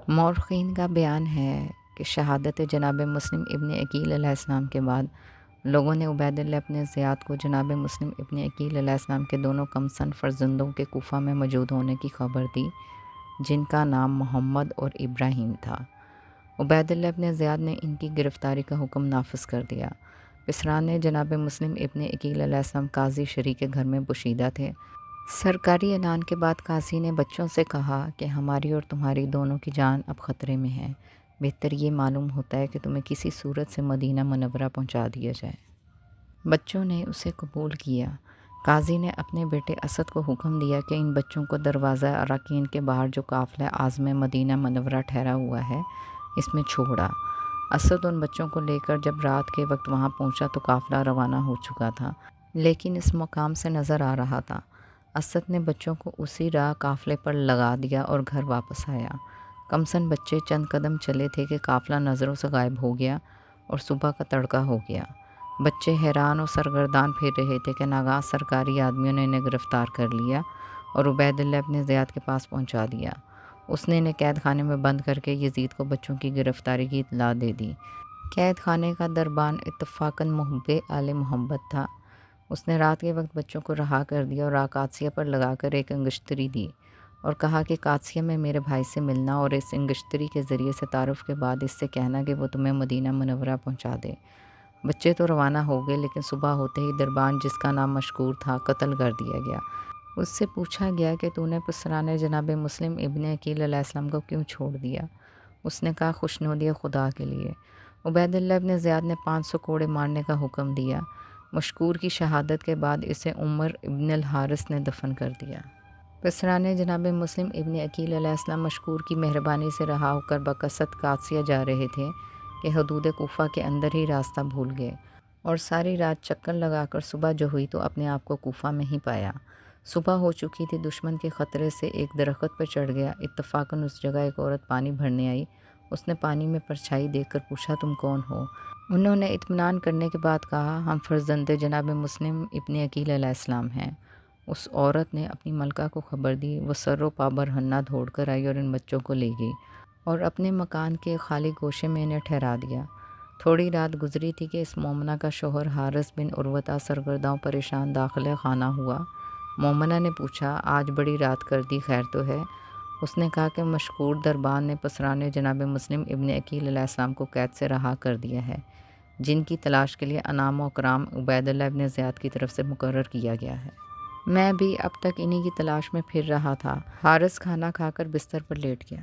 مورخین کا بیان ہے کہ شہادت جناب مسلم ابن عقیل علیہ السلام کے بعد لوگوں نے عبید اللہ ابن زیاد کو جناب مسلم ابن عقیل علیہ السلام کے دونوں کم سن فرزندوں کے کوفہ میں موجود ہونے کی خبر دی، جن کا نام محمد اور ابراہیم تھا۔ عبید اللہ ابن زیاد نے ان کی گرفتاری کا حکم نافذ کر دیا۔ پسرانے جناب مسلم ابن عقیل علیہ السلام قاضی شریع کے گھر میں پوشیدہ تھے۔ سرکاری اعلان کے بعد قاضی نے بچوں سے کہا کہ ہماری اور تمہاری دونوں کی جان اب خطرے میں ہے، بہتر یہ معلوم ہوتا ہے کہ تمہیں کسی صورت سے مدینہ منورہ پہنچا دیا جائے۔ بچوں نے اسے قبول کیا۔ قاضی نے اپنے بیٹے اسد کو حکم دیا کہ ان بچوں کو دروازہ اراکین کے باہر جو قافلہ عازم مدینہ منورہ ٹھہرا ہوا ہے اس میں چھوڑا۔ اسد ان بچوں کو لے کر جب رات کے وقت وہاں پہنچا تو قافلہ روانہ ہو چکا تھا، لیکن اس مقام سے نظر آ رہا تھا۔ اسد نے بچوں کو اسی راہ قافلے پر لگا دیا اور گھر واپس آیا۔ کمسن بچے چند قدم چلے تھے کہ قافلہ نظروں سے غائب ہو گیا اور صبح کا تڑکا ہو گیا۔ بچے حیران اور سرگردان پھر رہے تھے کہ ناگہاں سرکاری آدمیوں نے انہیں گرفتار کر لیا اور عبید اللہ ابن زیاد کے پاس پہنچا دیا۔ اس نے انہیں قید خانے میں بند کر کے یزید کو بچوں کی گرفتاری کی اطلاع دے دی۔ قید خانے کا دربان اتفاقاً محب آل محمد تھا۔ اس نے رات کے وقت بچوں کو رہا کر دیا اور قادسیہ پر لگا کر ایک انگشتری دی اور کہا کہ قادسیہ میں میرے بھائی سے ملنا اور اس انگشتری کے ذریعے سے تعارف کے بعد اس سے کہنا کہ وہ تمہیں مدینہ منورہ پہنچا دے۔ بچے تو روانہ ہو گئے، لیکن صبح ہوتے ہی دربان، جس کا نام مشکور تھا، قتل کر دیا گیا۔ اس سے پوچھا گیا کہ تو نے پسرانے جناب مسلم ابن عقیل علیہ السلام کو کیوں چھوڑ دیا؟ اس نے کہا خوشنودی خدا کے لیے۔ عبید اللہ ابن زیاد نے 500 کوڑے مارنے کا حکم دیا۔ مشکور کی شہادت کے بعد اسے عمر ابن الحارث نے دفن کر دیا۔ پسرانے جناب مسلم ابن عقیل علیہ السلام مشکور کی مہربانی سے رہا ہو کر بقصد قادسیہ جا رہے تھے کہ حدود کوفہ کے اندر ہی راستہ بھول گئے اور ساری رات چکر لگا کر صبح جو ہوئی تو اپنے آپ کو کوفہ میں ہی پایا۔ صبح ہو چکی تھی، دشمن کے خطرے سے ایک درخت پر چڑھ گیا۔ اتفاقاً اس جگہ ایک عورت پانی بھرنے آئی۔ اس نے پانی میں پرچھائی دیکھ کر پوچھا تم کون ہو؟ انہوں نے اطمینان کرنے کے بعد کہا ہم فرزند جناب مسلم ابن عقیل علیہ السلام ہیں۔ اس عورت نے اپنی ملکہ کو خبر دی۔ وہ سر و پا برہنہ دوڑ کر آئی اور ان بچوں کو لے گئی اور اپنے مکان کے خالی گوشے میں انہیں ٹھہرا دیا۔ تھوڑی رات گزری تھی کہ اس مومنہ کا شوہر حارث بن عروہ سرگرداں پریشان داخل خانہ ہوا۔ مومنہ نے پوچھا آج بڑی رات کر دی، خیر تو ہے؟ اس نے کہا کہ مشکور دربان نے پسرانے جناب مسلم ابن عقیل علیہ السلام کو قید سے رہا کر دیا ہے، جن کی تلاش کے لیے انعام و اکرام عبید اللہ ابن زیاد کی طرف سے مقرر کیا گیا ہے۔ میں بھی اب تک انہی کی تلاش میں پھر رہا تھا۔ حارث کھانا کھا کر بستر پر لیٹ گیا۔